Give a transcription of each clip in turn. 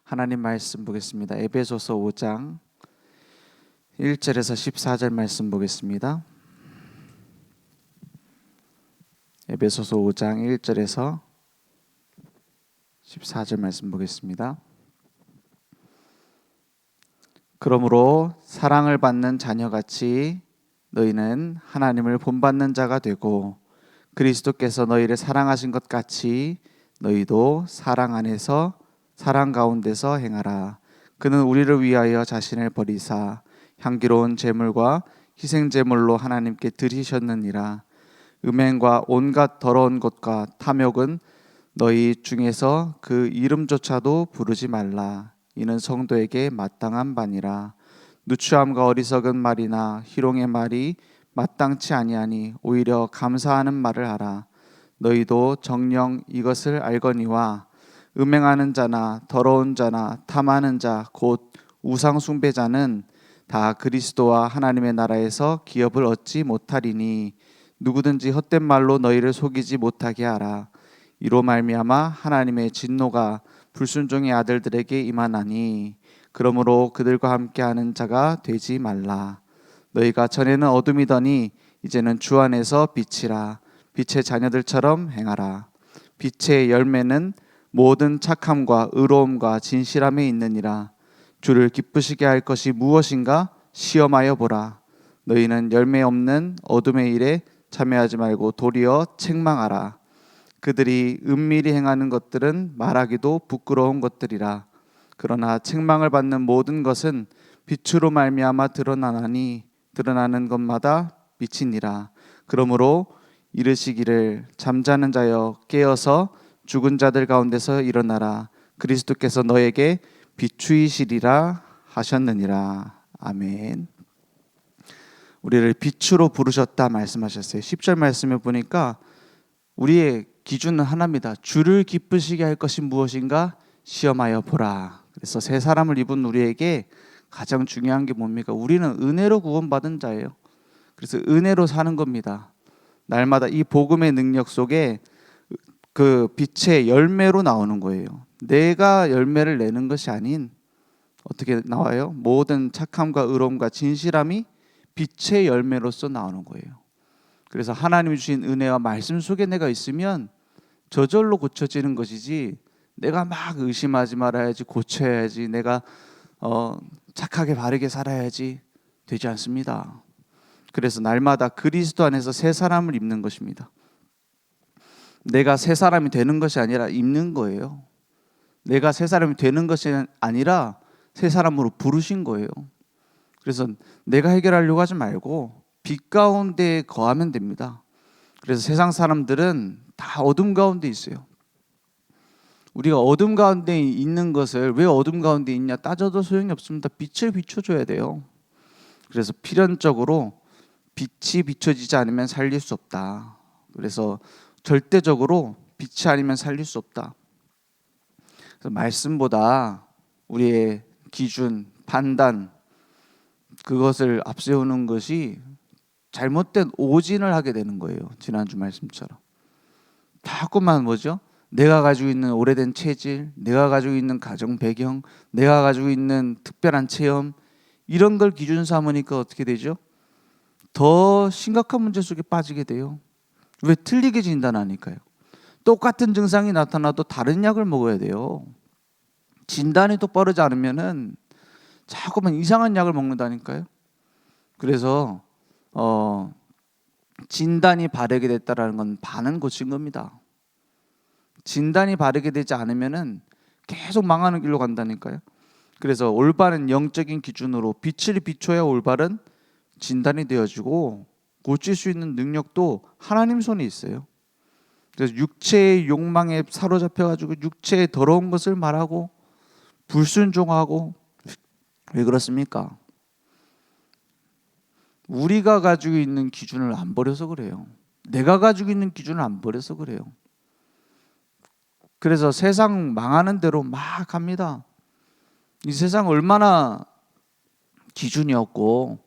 하나님 말씀 보겠습니다. 에베소서 5장 1절에서 14절 말씀 보겠습니다. 에베소서 5장 1절에서 14절 말씀 보겠습니다. 그러므로 사랑을 받는 자녀같이 너희는 하나님을 본받는 자가 되고 그리스도께서 너희를 사랑하신 것 같이 너희도 사랑 안에서 사랑 가운데서 행하라. 그는 우리를 위하여 자신을 버리사 향기로운 제물과 희생 제물로 하나님께 드리셨느니라. 음행과 온갖 더러운 것과 탐욕은 너희 중에서 그 이름조차도 부르지 말라. 이는 성도에게 마땅한 바니라. 누추함과 어리석은 말이나 희롱의 말이 마땅치 아니하니 오히려 감사하는 말을 하라. 너희도 정녕 이것을 알거니와 음행하는 자나 더러운 자나 탐하는 자 곧 우상 숭배자는 다 그리스도와 하나님의 나라에서 기업을 얻지 못하리니 누구든지 헛된 말로 너희를 속이지 못하게 하라. 이로 말미암아 하나님의 진노가 불순종의 아들들에게 임하나니 그러므로 그들과 함께하는 자가 되지 말라. 너희가 전에는 어둠이더니 이제는 주 안에서 빛이라. 빛의 자녀들처럼 행하라. 빛의 열매는 모든 착함과 의로움과 진실함에 있느니라. 주를 기쁘시게 할 것이 무엇인가 시험하여 보라. 너희는 열매 없는 어둠의 일에 참여하지 말고 도리어 책망하라. 그들이 은밀히 행하는 것들은 말하기도 부끄러운 것들이라. 그러나 책망을 받는 모든 것은 빛으로 말미암아 드러나나니 드러나는 것마다 빛이니라. 그러므로 이르시기를 잠자는 자여 깨어서 죽은 자들 가운데서 일어나라. 그리스도께서 너에게 비추이시리라 하셨느니라. 아멘. 우리를 빛으로 부르셨다 말씀하셨어요. 10절 말씀에 보니까 우리의 기준은 하나입니다. 주를 기쁘시게 할 것이 무엇인가 시험하여 보라. 그래서 새 사람을 입은 우리에게 가장 중요한 게 뭡니까? 우리는 은혜로 구원받은 자예요. 그래서 은혜로 사는 겁니다. 날마다 이 복음의 능력 속에 그 빛의 열매로 나오는 거예요. 내가 열매를 내는 것이 아닌 어떻게 나와요? 모든 착함과 의로움과 진실함이 빛의 열매로서 나오는 거예요. 그래서 하나님이 주신 은혜와 말씀 속에 내가 있으면 저절로 고쳐지는 것이지 내가 막 의심하지 말아야지, 고쳐야지, 내가 착하게 바르게 살아야지 되지 않습니다. 그래서 날마다 그리스도 안에서 새 사람을 입는 것입니다. 내가 새 사람이 되는 것이 아니라 입는 거예요. 내가 새 사람이 되는 것이 아니라 새 사람으로 부르신 거예요. 그래서 내가 해결하려고 하지 말고 빛 가운데 거하면 됩니다. 그래서 세상 사람들은 다 어둠 가운데 있어요. 우리가 어둠 가운데 있는 것을 왜 어둠 가운데 있냐 따져도 소용이 없습니다. 빛을 비춰줘야 돼요. 그래서 필연적으로 빛이 비춰지지 않으면 살릴 수 없다. 그래서 절대적으로 빛이 아니면 살릴 수 없다. 그래서 말씀보다 우리의 기준, 판단 그것을 앞세우는 것이 잘못된 오진을 하게 되는 거예요. 지난주 말씀처럼 자꾸만 뭐죠? 내가 가지고 있는 오래된 체질, 내가 가지고 있는 가정 배경, 내가 가지고 있는 특별한 체험 이런 걸 기준 삼으니까 어떻게 되죠? 더 심각한 문제 속에 빠지게 돼요. 왜? 틀리게 진단하니까요. 똑같은 증상이 나타나도 다른 약을 먹어야 돼요. 진단이 똑바르지 않으면은 자꾸만 이상한 약을 먹는다니까요. 그래서 진단이 바르게 됐다라는 건 반은 고친 겁니다. 진단이 바르게 되지 않으면은 계속 망하는 길로 간다니까요. 그래서 올바른 영적인 기준으로 빛을 비춰야 올바른 진단이 되어지고 고칠 수 있는 능력도 하나님 손에 있어요. 그래서 육체의 욕망에 사로잡혀가지고 육체의 더러운 것을 말하고 불순종하고 왜 그렇습니까? 우리가 가지고 있는 기준을 안 버려서 그래요. 내가 가지고 있는 기준을 안 버려서 그래요. 그래서 세상 망하는 대로 막 합니다. 이 세상 얼마나 기준이 없고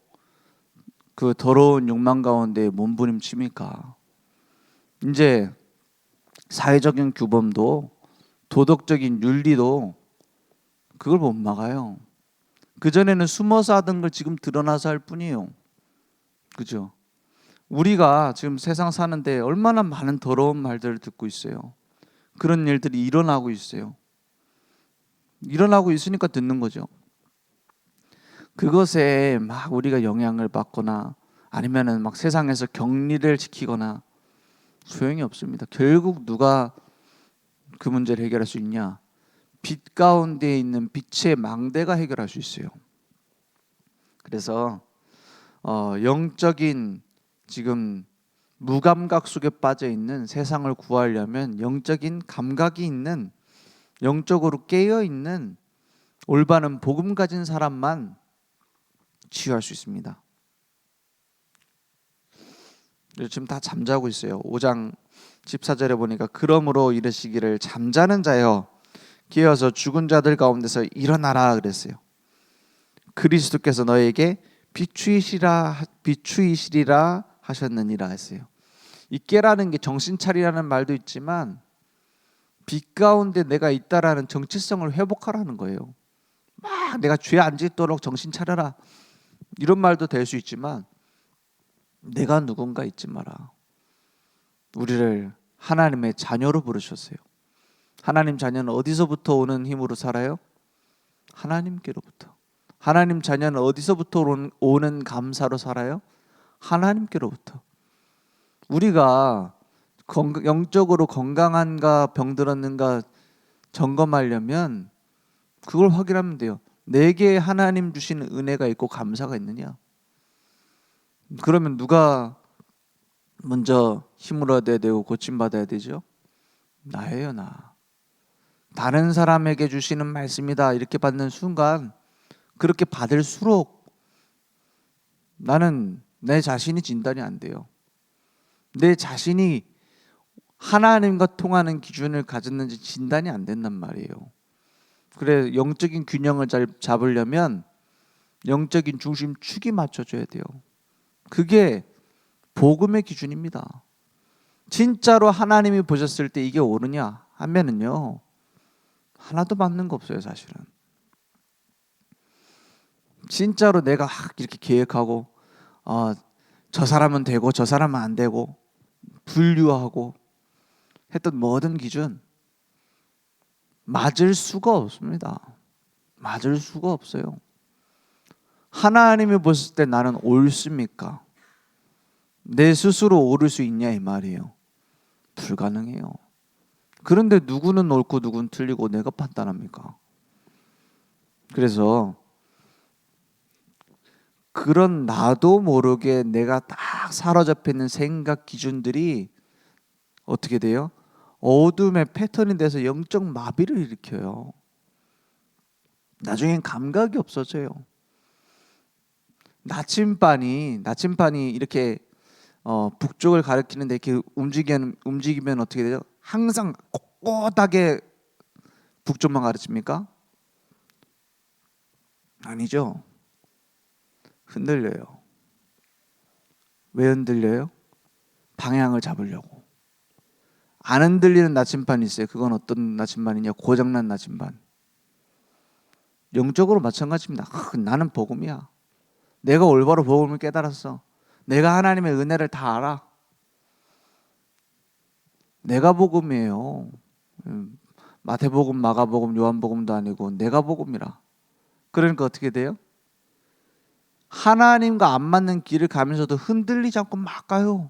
그 더러운 욕망 가운데 몸부림칩니까? 이제 사회적인 규범도 도덕적인 윤리도 그걸 못 막아요. 그전에는 숨어서 하던 걸 지금 드러나서 할 뿐이에요. 그죠? 우리가 지금 세상 사는데 얼마나 많은 더러운 말들을 듣고 있어요. 그런 일들이 일어나고 있어요. 일어나고 있으니까 듣는 거죠. 그것에 막 우리가 영향을 받거나 아니면은 막 세상에서 격리를 시키거나 소용이 없습니다. 결국 누가 그 문제를 해결할 수 있냐? 빛 가운데 있는 빛의 망대가 해결할 수 있어요. 그래서 영적인 지금 무감각 속에 빠져 있는 세상을 구하려면 영적인 감각이 있는, 영적으로 깨어 있는 올바른 복음 가진 사람만 치유할 수 있습니다. 지금 다 잠자고 있어요. 5장 14절에 보니까 그러므로 이르시기를 잠자는 자여 깨어서 죽은 자들 가운데서 일어나라 그랬어요. 그리스도께서 너에게 비추이시리라 하셨느니라 했어요. 이 깨라는 게 정신 차리라는 말도 있지만 빛 가운데 내가 있다라는 정체성을 회복하라는 거예요. 막 내가 죄 안 짓도록 정신 차려라 이런 말도 될 수 있지만 내가 누군가 잊지 마라. 우리를 하나님의 자녀로 부르셨어요. 하나님 자녀는 어디서부터 오는 힘으로 살아요? 하나님께로부터. 하나님 자녀는 어디서부터 오는 감사로 살아요? 하나님께로부터. 우리가 영적으로 건강한가 병들었는가 점검하려면 그걸 확인하면 돼요. 내게 하나님 주신 은혜가 있고 감사가 있느냐? 그러면 누가 먼저 힘을 얻어야 되고 고침받아야 되죠? 나예요, 나. 다른 사람에게 주시는 말씀이다 이렇게 받는 순간 그렇게 받을수록 나는 내 자신이 진단이 안 돼요. 내 자신이 하나님과 통하는 기준을 가졌는지 진단이 안 된단 말이에요. 그래 영적인 균형을 잘 잡으려면 영적인 중심축이 맞춰줘야 돼요. 그게 복음의 기준입니다. 진짜로 하나님이 보셨을 때 이게 옳으냐 하면은요 하나도 맞는 거 없어요. 사실은 진짜로 내가 이렇게 계획하고 저 사람은 되고 저 사람은 안 되고 분류하고 했던 모든 기준 맞을 수가 없습니다. 맞을 수가 없어요. 하나님이 보실 때 나는 옳습니까? 내 스스로 옳을 수 있냐 이 말이에요. 불가능해요. 그런데 누구는 옳고 누구는 틀리고 내가 판단합니까? 그래서 그런 나도 모르게 내가 딱 사로잡혀 있는 생각 기준들이 어떻게 돼요? 어둠의 패턴이 돼서 영적 마비를 일으켜요. 나중엔 감각이 없어져요. 나침반이 이렇게 북쪽을 가리키는데 이렇게 움직이면 어떻게 되죠? 항상 꼿꼿하게 북쪽만 가르칩니까? 아니죠. 흔들려요. 왜 흔들려요? 방향을 잡으려고. 안 흔들리는 나침반이 있어요. 그건 어떤 나침반이냐? 고장난 나침반. 영적으로 마찬가지입니다. 나는 복음이야. 내가 올바로 복음을 깨달았어. 내가 하나님의 은혜를 다 알아. 내가 복음이에요. 마태복음, 마가복음, 요한복음도 아니고 내가 복음이라. 그러니까 어떻게 돼요? 하나님과 안 맞는 길을 가면서도 흔들리지 않고 막 가요.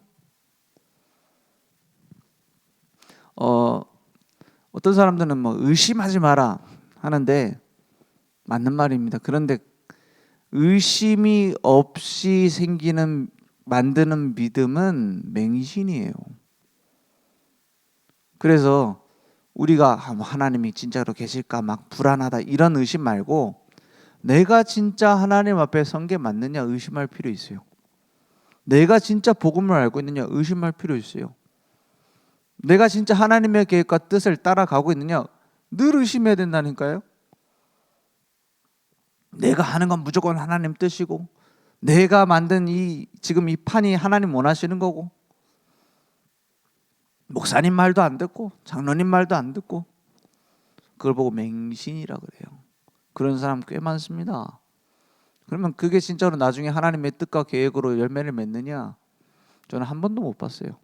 어떤 사람들은 뭐 의심하지 마라 하는데 맞는 말입니다. 그런데 의심이 없이 만드는 믿음은 맹신이에요. 그래서 우리가 하나님이 진짜로 계실까 막 불안하다 이런 의심 말고 내가 진짜 하나님 앞에 선 게 맞느냐 의심할 필요 있어요. 내가 진짜 복음을 알고 있느냐 의심할 필요 있어요. 내가 진짜 하나님의 계획과 뜻을 따라가고 있느냐 늘 의심해야 된다니까요. 내가 하는 건 무조건 하나님 뜻이고 내가 만든 지금 이 판이 하나님 원하시는 거고 목사님 말도 안 듣고 장로님 말도 안 듣고 그걸 보고 맹신이라 그래요. 그런 사람 꽤 많습니다. 그러면 그게 진짜로 나중에 하나님의 뜻과 계획으로 열매를 맺느냐? 저는 한 번도 못 봤어요.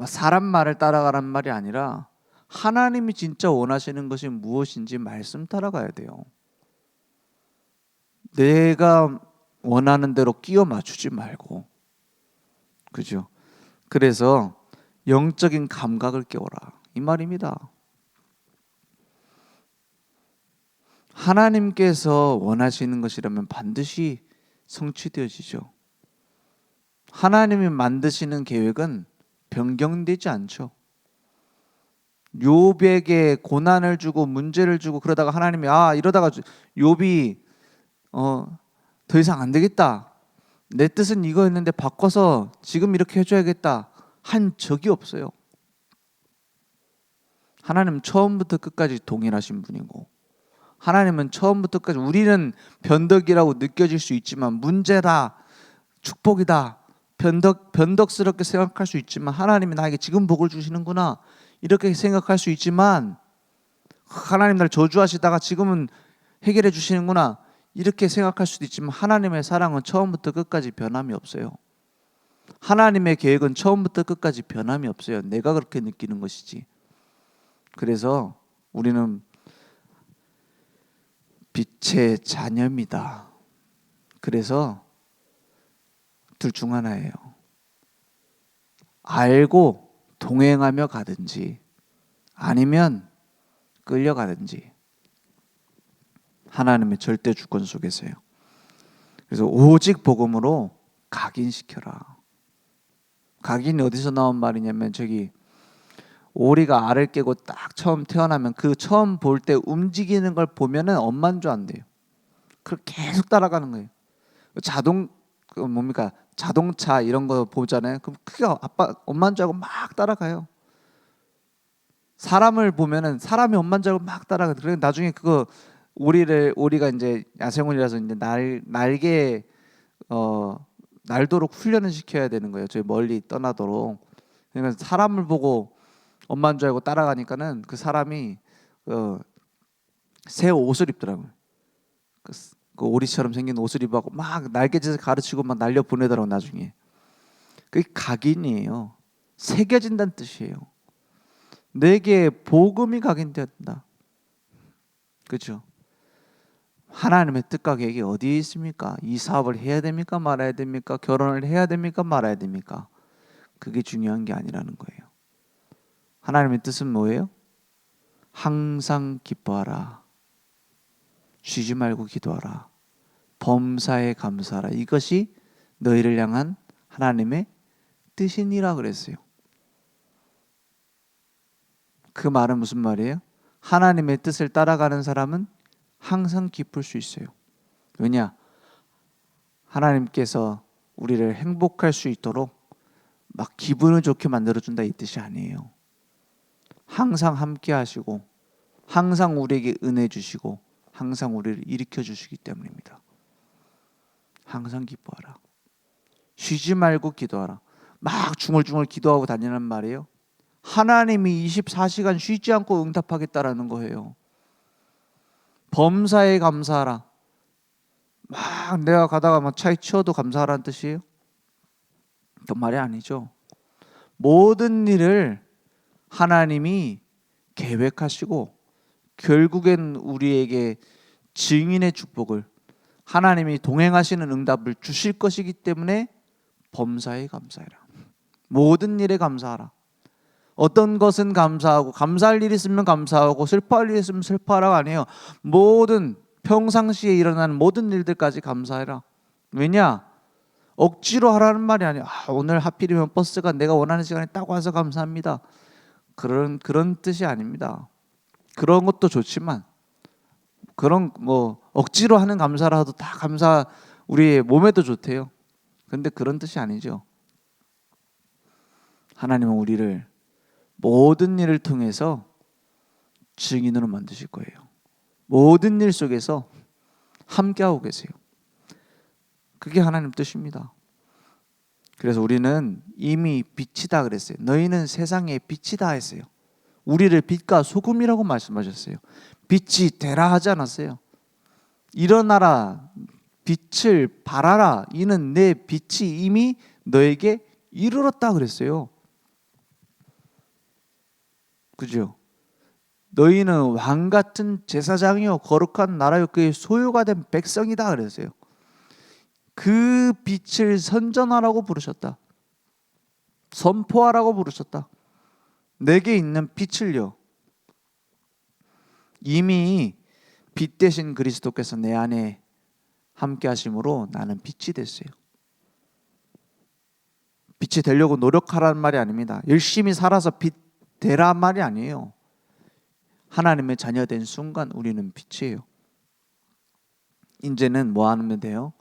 사람 말을 따라가란 말이 아니라 하나님이 진짜 원하시는 것이 무엇인지 말씀 따라가야 돼요. 내가 원하는 대로 끼워 맞추지 말고. 그죠? 그래서 영적인 감각을 깨워라, 이 말입니다. 하나님께서 원하시는 것이라면 반드시 성취되어지죠. 하나님이 만드시는 계획은 변경되지 않죠. 욥에게 고난을 주고 문제를 주고 그러다가 하나님이 이러다가 욥이 더 이상 안 되겠다, 내 뜻은 이거였는데 바꿔서 지금 이렇게 해줘야겠다 한 적이 없어요. 하나님은 처음부터 끝까지 동일하신 분이고, 하나님은 처음부터 끝까지, 우리는 변덕이라고 느껴질 수 있지만, 문제다, 축복이다, 변덕스럽게 생각할 수 있지만, 하나님이 나에게 지금 복을 주시는구나 이렇게 생각할 수 있지만, 하나님 날 저주하시다가 지금은 해결해 주시는구나 이렇게 생각할 수도 있지만, 하나님의 사랑은 처음부터 끝까지 변함이 없어요. 하나님의 계획은 처음부터 끝까지 변함이 없어요. 내가 그렇게 느끼는 것이지. 그래서 우리는 빛의 자녀입니다. 그래서 둘 중 하나예요. 알고 동행하며 가든지 아니면 끌려가든지, 하나님의 절대 주권 속에서요. 그래서 오직 복음으로 각인시켜라. 각인이 어디서 나온 말이냐면, 저기 오리가 알을 깨고 딱 처음 태어나면 그 처음 볼 때 움직이는 걸 보면은 엄마인 줄 안돼요. 그걸 계속 따라가는 거예요. 자동차 이런 거 보잖아요. 그럼 크게 엄마인 줄 알고 막 따라가요. 사람을 보면은 사람이 엄마인 줄 알고 막 따라가요. 그래 나중에 그거 오리가 이제 야생오리라서 이제 날개 날도록 훈련을 시켜야 되는 거예요. 저희 멀리 떠나도록. 그러니까 사람을 보고 엄마인 줄 알고 따라가니까는 그 사람이 새 옷을 입더라고요. 그 오리처럼 생긴 옷을 입하고 막 날개짓을 가르치고 막 날려 보내더라고 나중에. 그게 각인이에요. 새겨진다는 뜻이에요. 내게 복음이 각인되었다. 그렇죠? 하나님의 뜻과 계획이 어디에 있습니까? 이 사업을 해야 됩니까? 말아야 됩니까? 결혼을 해야 됩니까? 말아야 됩니까? 그게 중요한 게 아니라는 거예요. 하나님의 뜻은 뭐예요? 항상 기뻐하라. 쉬지 말고 기도하라. 범사에 감사하라. 이것이 너희를 향한 하나님의 뜻이니라 그랬어요. 그 말은 무슨 말이에요? 하나님의 뜻을 따라가는 사람은 항상 기쁠 수 있어요. 왜냐? 하나님께서 우리를 행복할 수 있도록 막 기분을 좋게 만들어준다 이 뜻이 아니에요. 항상 함께 하시고 항상 우리에게 은혜 주시고 항상 우리를 일으켜 주시기 때문입니다. 항상 기뻐하라. 쉬지 말고 기도하라. 막 중얼중얼 기도하고 다니는 말이에요. 하나님이 24시간 쉬지 않고 응답하겠다라는 거예요. 범사에 감사하라. 막 내가 가다가 막 차에 치워도 감사하라는 뜻이에요? 그 말이 아니죠. 모든 일을 하나님이 계획하시고 결국엔 우리에게 증인의 축복을, 하나님이 동행하시는 응답을 주실 것이기 때문에 범사에 감사해라. 모든 일에 감사하라. 어떤 것은 감사하고, 감사할 일이 있으면 감사하고 슬퍼할 일이 있으면 슬퍼하라가 아니에요. 모든 평상시에 일어나는 모든 일들까지 감사해라. 왜냐? 억지로 하라는 말이 아니에요. 오늘 하필이면 버스가 내가 원하는 시간에 딱 와서 감사합니다. 그런 뜻이 아닙니다. 그런 것도 좋지만, 그런 억지로 하는 감사라도 다 감사, 우리 몸에도 좋대요. 근데 그런 뜻이 아니죠. 하나님은 우리를 모든 일을 통해서 증인으로 만드실 거예요. 모든 일 속에서 함께하고 계세요. 그게 하나님 뜻입니다. 그래서 우리는 이미 빛이다 그랬어요. 너희는 세상의 빛이다 했어요. 우리를 빛과 소금이라고 말씀하셨어요. 빛이 되라 하지 않았어요. 일어나라, 빛을 발하라, 이는 내 빛이 이미 너에게 이르렀다 그랬어요. 그죠? 너희는 왕 같은 제사장이요 거룩한 나라요 그의 소유가 된 백성이다 그랬어요. 그 빛을 선전하라고 부르셨다. 선포하라고 부르셨다. 내게 있는 빛을요. 이미 빛 대신 그리스도께서 내 안에 함께 하심으로 나는 빛이 됐어요. 빛이 되려고 노력하라는 말이 아닙니다. 열심히 살아서 빛 되란 말이 아니에요. 하나님의 자녀된 순간 우리는 빛이에요. 이제는 뭐 하면 돼요?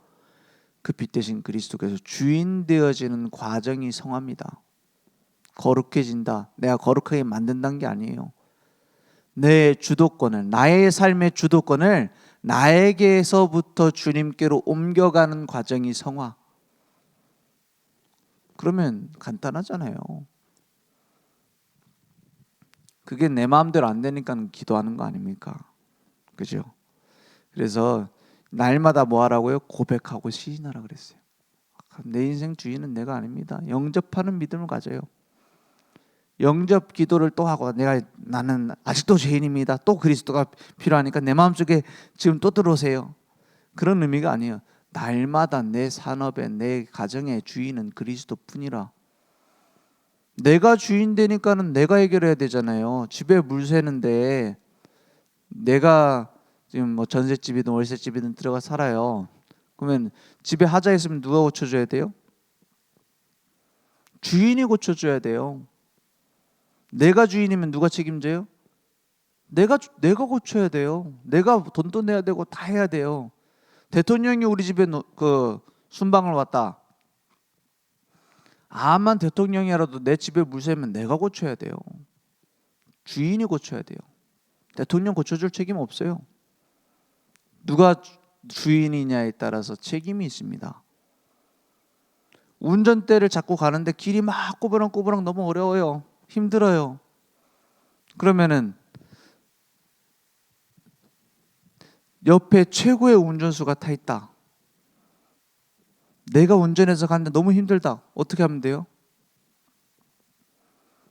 그 빛 대신 그리스도께서 주인 되어지는 과정이 성화입니다. 거룩해진다. 내가 거룩하게 만든다는 게 아니에요. 내 주도권을, 나의 삶의 주도권을 나에게서부터 주님께로 옮겨가는 과정이 성화. 그러면 간단하잖아요. 그게 내 마음대로 안 되니까 기도하는 거 아닙니까? 그죠? 그래서 날마다 뭐 하라고요? 고백하고 시인하라 그랬어요. 내 인생 주인은 내가 아닙니다. 영접하는 믿음을 가져요. 영접 기도를 또 하고 나는 아직도 죄인입니다. 또 그리스도가 필요하니까 내 마음속에 지금 또 들어오세요. 그런 의미가 아니에요. 날마다 내 산업에 내 가정의 주인은 그리스도뿐이라. 내가 주인 되니까는 내가 해결해야 되잖아요. 집에 물 새는데 내가 지금 뭐 전셋집이든 월세집이든 들어가 살아요. 그러면 집에 하자 있으면 누가 고쳐줘야 돼요? 주인이 고쳐줘야 돼요. 내가 주인이면 누가 책임져요? 내가 고쳐야 돼요. 내가 돈도 내야 되고 다 해야 돼요. 대통령이 우리 집에 그 순방을 왔다. 암만 대통령이라도 내 집에 물 새면 내가 고쳐야 돼요. 주인이 고쳐야 돼요. 대통령 고쳐줄 책임 없어요. 누가 주인이냐에 따라서 책임이 있습니다. 운전대를 잡고 가는데 길이 막 꼬부랑꼬부랑 너무 어려워요. 힘들어요. 그러면은 옆에 최고의 운전수가 타 있다. 내가 운전해서 가는데 너무 힘들다. 어떻게 하면 돼요?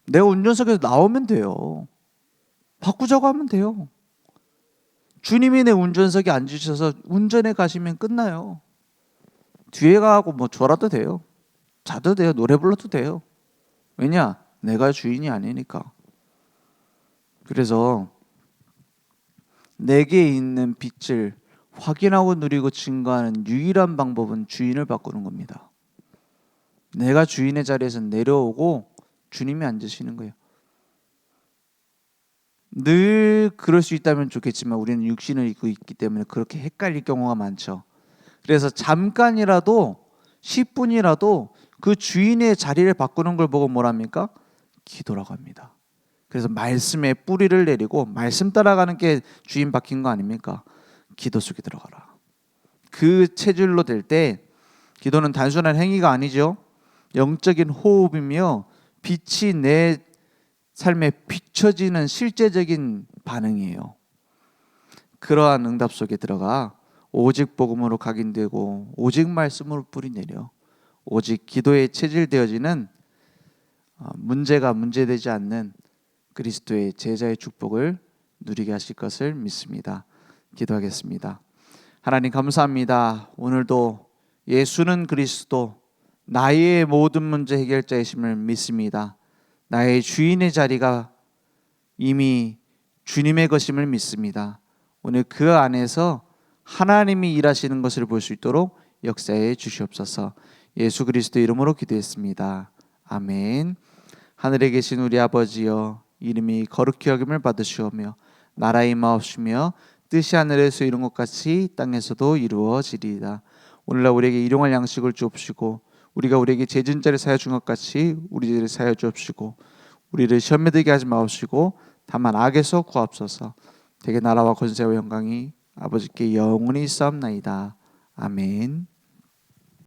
내가 운전석에서 나오면 돼요. 바꾸자고 하면 돼요. 주님이 내 운전석에 앉으셔서 운전해 가시면 끝나요. 뒤에 가고 뭐 졸아도 돼요. 자도 돼요. 노래 불러도 돼요. 왜냐? 내가 주인이 아니니까. 그래서 내게 있는 빛을 확인하고 누리고 증거하는 유일한 방법은 주인을 바꾸는 겁니다. 내가 주인의 자리에서 내려오고 주님이 앉으시는 거예요. 늘 그럴 수 있다면 좋겠지만 우리는 육신을 입고 있기 때문에 그렇게 헷갈릴 경우가 많죠. 그래서 잠깐이라도 10분이라도 그 주인의 자리를 바꾸는 걸 보고 뭐랍니까? 기도라고 합니다. 그래서 말씀에 뿌리를 내리고 말씀 따라가는 게 주인 바뀐 거 아닙니까? 기도 속에 들어가라. 그 체질로 될 때 기도는 단순한 행위가 아니죠. 영적인 호흡이며 빛이 내 삶에 비춰지는 실제적인 반응이에요. 그러한 응답 속에 들어가 오직 복음으로 각인되고 오직 말씀으로 뿌리내려 오직 기도에 체질되어지는 문제가 문제되지 않는 그리스도의 제자의 축복을 누리게 하실 것을 믿습니다. 기도하겠습니다. 하나님 감사합니다. 오늘도 예수는 그리스도 나의 모든 문제 해결자이심을 믿습니다. 나의 주인의 자리가 이미 주님의 것임을 믿습니다. 오늘 그 안에서 하나님이 일하시는 것을 볼 수 있도록 역사해 주시옵소서. 예수 그리스도 이름으로 기도했습니다. 아멘. 하늘에 계신 우리 아버지여, 이름이 거룩히 여김을 받으시오며 나라의 임하옵시며 뜻이 하늘에서 이룬 것 같이 땅에서도 이루어지리이다. 오늘날 우리에게 일용할 양식을 주옵시고 우리가 우리에게 죄진 자를 사하여 준 것 같이 우리 죄를 사하여 주옵시고 우리를 시험에 들게 하지 마옵시고 다만 악에서 구하옵소서. 대개 나라와 권세와 영광이 아버지께 영원히 있사옵나이다. 아멘.